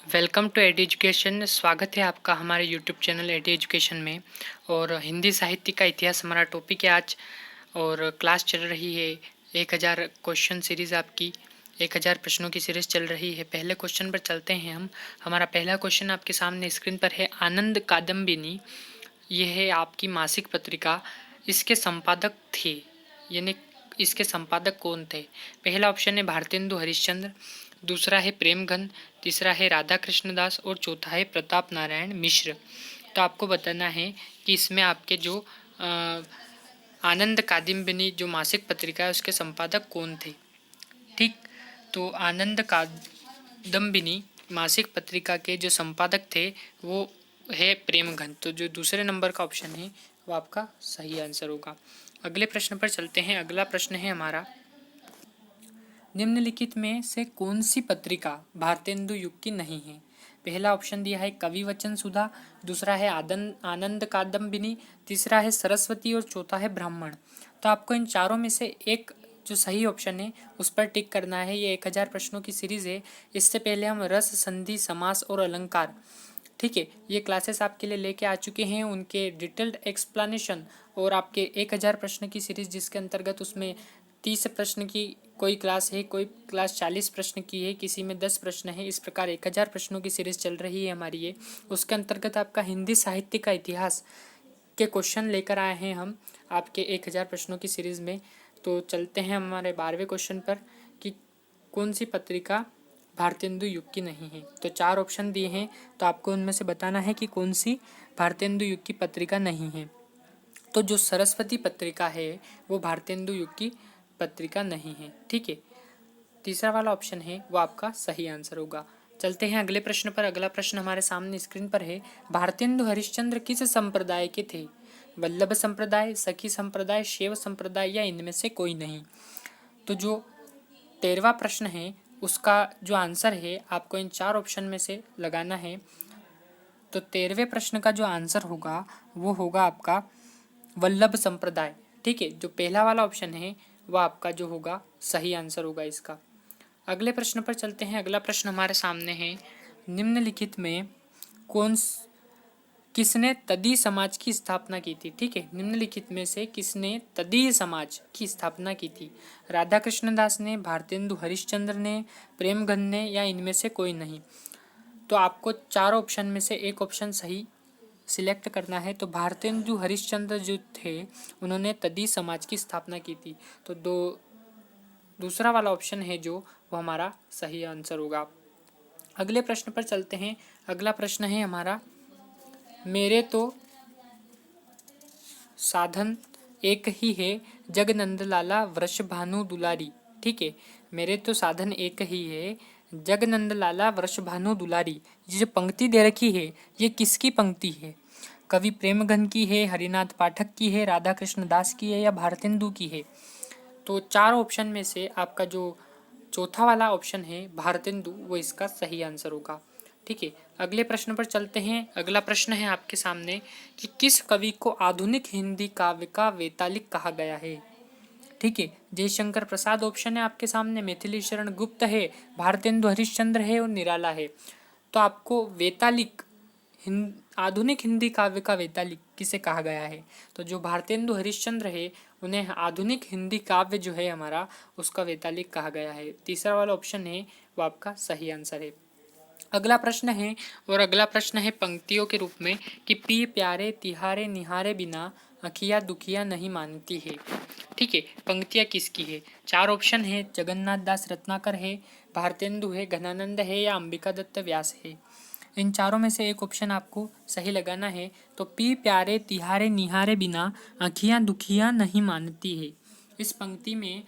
Welcome to AD education. स्वागत है आपका हमारे यूट्यूब चैनल एडी एजुकेशन में। और हिंदी साहित्य का इतिहास हमारा टॉपिक है आज। और क्लास चल रही है 1000 क्वेश्चन सीरीज़ आपकी 1000 प्रश्नों की सीरीज़ चल रही है। पहले क्वेश्चन पर चलते हैं हम। हमारा पहला क्वेश्चन आपके सामने स्क्रीन पर है। आनंद कादम्बिनी ये है आपकी मासिक पत्रिका, इसके संपादक थे, यानी इसके संपादक कौन थे? पहला ऑप्शन है भारतेंदु हरिश्चंद्र, दूसरा है प्रेमघन, तीसरा है राधा कृष्णदास और चौथा है प्रताप नारायण मिश्र। तो आपको बताना है कि इसमें आपके जो आनंद कादम्बिनी जो मासिक पत्रिका है उसके संपादक कौन थे। ठीक, तो आनंद कादम्बिनी मासिक पत्रिका के जो संपादक थे वो है प्रेमघन। तो जो दूसरे नंबर का ऑप्शन है वो आपका सही आंसर होगा। अगले प्रश्न पर चलते हैं। अगला प्रश्न है हमारा, निम्नलिखित में से कौन सी पत्रिका भारतेंदु युग की नहीं है? पहला ऑप्शन दिया है कवि वचन सुधा, दूसरा है आनंद कादम्बिनी, तीसरा है सरस्वती और चौथा है ब्राह्मण। तो आपको इन चारों में से एक जो सही ऑप्शन है उस पर टिक करना है। ये 1000 प्रश्नों की सीरीज है। इससे पहले हम रस, संधि, समास और अलंकार, ठीक है, ये क्लासेस आपके लिए लेके आ चुके हैं। उनके डिटेल्ड एक्सप्लेनेशन और आपके 1000 प्रश्न की सीरीज जिसके अंतर्गत उसमें 30 प्रश्न की कोई क्लास है, कोई क्लास 40 प्रश्न की है, किसी में 10 प्रश्न है। इस प्रकार 1000 प्रश्नों की सीरीज चल रही है हमारी ये। उसके अंतर्गत आपका हिंदी साहित्य का इतिहास के क्वेश्चन लेकर आए हैं हम आपके 1000 प्रश्नों की सीरीज में। तो चलते हैं हमारे 12वें क्वेश्चन पर कि कौन सी पत्रिका भारतेंदु युग की नहीं है। तो 4 ऑप्शन दिए हैं, तो आपको उनमें से बताना है कि कौन सी भारतेंदु युग की पत्रिका नहीं है। तो जो सरस्वती पत्रिका है वो भारतेंदु युग की पत्रिका नहीं है। ठीक है, तीसरा वाला ऑप्शन है वो आपका सही आंसर होगा। चलते हैं अगले प्रश्न पर। अगला प्रश्न हमारे सामने स्क्रीन पर है। भारतेंदु हरिश्चंद्र किस संप्रदाय के थे? वल्लभ संप्रदाय, सखी संप्रदाय, शैव संप्रदाय या इनमें से कोई नहीं। तो जो 13वां प्रश्न है उसका जो आंसर है आपको इन 4 ऑप्शन में से लगाना है। तो 13वें प्रश्न का जो आंसर होगा वो होगा आपका वल्लभ संप्रदाय। ठीक है, जो पहला वाला ऑप्शन है वह आपका जो होगा सही आंसर होगा इसका। अगले प्रश्न पर चलते हैं। अगला प्रश्न हमारे सामने है, निम्नलिखित में कौन किसने तदीय समाज की स्थापना की थी? ठीक है, निम्नलिखित में से किसने तदीय समाज की स्थापना की थी? राधा कृष्णदास ने, भारतेंदु हरिश्चंद्र ने, प्रेमघन ने या इनमें से कोई नहीं। तो आपको 4 ऑप्शन में से एक ऑप्शन सही सिलेक्ट करना है। तो भारतेंदु हरिश्चंद्र जो थे उन्होंने तदीय समाज की स्थापना की थी। तो दूसरा वाला ऑप्शन है जो वो हमारा सही आंसर होगा। अगले प्रश्न पर चलते हैं। अगला प्रश्न है हमारा, मेरे तो साधन एक ही है जगनंद लाला वृषभानु दुलारी। ठीक है, मेरे तो साधन एक ही है जगनंद लाला वृषभानु दुलारी। ये जो पंक्ति दे रखी है ये किसकी पंक्ति है? कवि प्रेमघन की है, हरिनाथ पाठक की है, राधा कृष्ण दास की है या भारतेंदु की है? तो 4 ऑप्शन में से आपका जो चौथा वाला ऑप्शन है भारतेंदु वो इसका सही आंसर होगा। ठीक है, अगले प्रश्न पर चलते हैं। अगला प्रश्न है आपके सामने कि किस कवि को आधुनिक हिंदी काव्य का वेतालिक कहा गया है? ठीक है, जयशंकर प्रसाद ऑप्शन है आपके सामने, मैथिली शरण गुप्त है, भारतेंदु हरिश्चंद्र है और निराला है। तो आपको वेतालिक आधुनिक हिंदी काव्य का वेतालिक किसे कहा गया है? तो जो भारतेंदु हरिश्चंद्र है उन्हें आधुनिक हिंदी काव्य जो है हमारा उसका वेतालिक कहा गया है। तीसरा वाला ऑप्शन है वो आपका सही आंसर है। अगला प्रश्न है, और अगला प्रश्न है पंक्तियों के रूप में कि पी प्यारे तिहारे निहारे बिना अखिया दुखिया नहीं मानती है। ठीक है, पंक्तियाँ किसकी है? 4 ऑप्शन है, जगन्नाथ दास रत्नाकर है, भारतेंदु है, घनानंद है या अंबिका दत्त व्यास है। इन चारों में से एक ऑप्शन आपको सही लगाना है। तो पी प्यारे तिहारे निहारे बिना अखियाँ दुखिया नहीं मानती है, इस पंक्ति में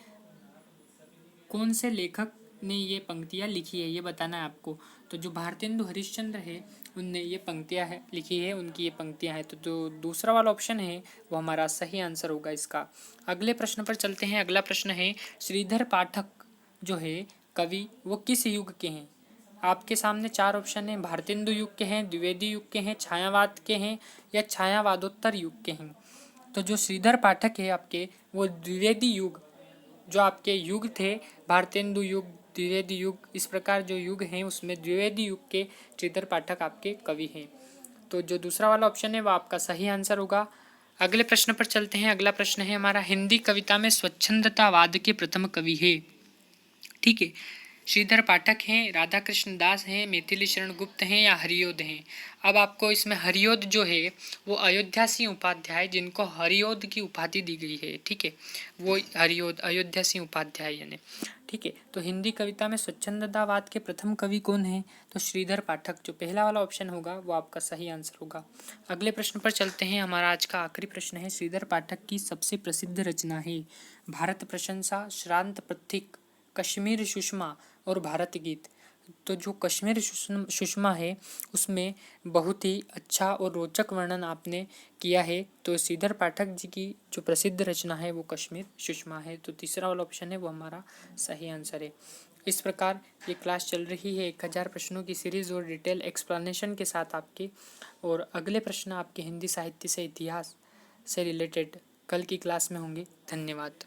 कौन से लेखक ने ये पंक्तियाँ लिखी है ये बताना है आपको। तो जो भारतेंदु हरिश्चंद्र है उनने ये पंक्तियाँ है लिखी है, उनकी ये पंक्तियाँ हैं। तो जो दूसरा वाला ऑप्शन है वो हमारा सही आंसर होगा इसका। अगले प्रश्न पर चलते हैं। अगला प्रश्न है, श्रीधर पाठक जो है कवि वो किस युग के हैं? आपके सामने 4 ऑप्शन हैं, भारतेंदु युग के हैं, द्विवेदी युग के हैं, छायावाद के हैं या छायावादोत्तर युग के हैं। तो जो श्रीधर पाठक है आपके वो द्विवेदी युग जो आपके युग थे, भारतेंदु युग, द्विवेदी युग, इस प्रकार जो युग हैं उसमें द्विवेदी युग के श्रीधर पाठक आपके कवि हैं। तो जो दूसरा वाला ऑप्शन है वो आपका सही आंसर होगा। अगले प्रश्न पर चलते हैं। अगला प्रश्न है हमारा, हिंदी कविता में स्वच्छंदतावाद के प्रथम कवि है। ठीक है, श्रीधर पाठक हैं, राधा कृष्ण दास हैं, मैथिली शरण गुप्त हैं या हरियोध हैं। अब आपको इसमें हरियोध जो है वो अयोध्या सिंह उपाध्याय, जिनको हरियोध की उपाधि दी गई है, ठीक है, वो हरियोध अयोध्या सिंह उपाध्याय यानी। ठीक है, तो हिंदी कविता में स्वच्छंदतावाद के प्रथम कवि कौन है? तो श्रीधर पाठक, जो पहला वाला ऑप्शन होगा वो आपका सही आंसर होगा। अगले प्रश्न पर चलते हैं। हमारा आज का आखिरी प्रश्न है, श्रीधर पाठक की सबसे प्रसिद्ध रचना है भारत प्रशंसा, श्रांत पथिक, कश्मीर सुषमा और भारत गीत। तो जो कश्मीर सुषमा है उसमें बहुत ही अच्छा और रोचक वर्णन आपने किया है। तो श्रीधर पाठक जी की जो प्रसिद्ध रचना है वो कश्मीर सुषमा है। तो तीसरा वाला ऑप्शन है वो हमारा सही आंसर है। इस प्रकार ये क्लास चल रही है 1000 प्रश्नों की सीरीज़ और डिटेल एक्सप्लेनेशन के साथ आपके। और अगले प्रश्न आपके हिंदी साहित्य से, इतिहास से रिलेटेड कल की क्लास में होंगे। धन्यवाद।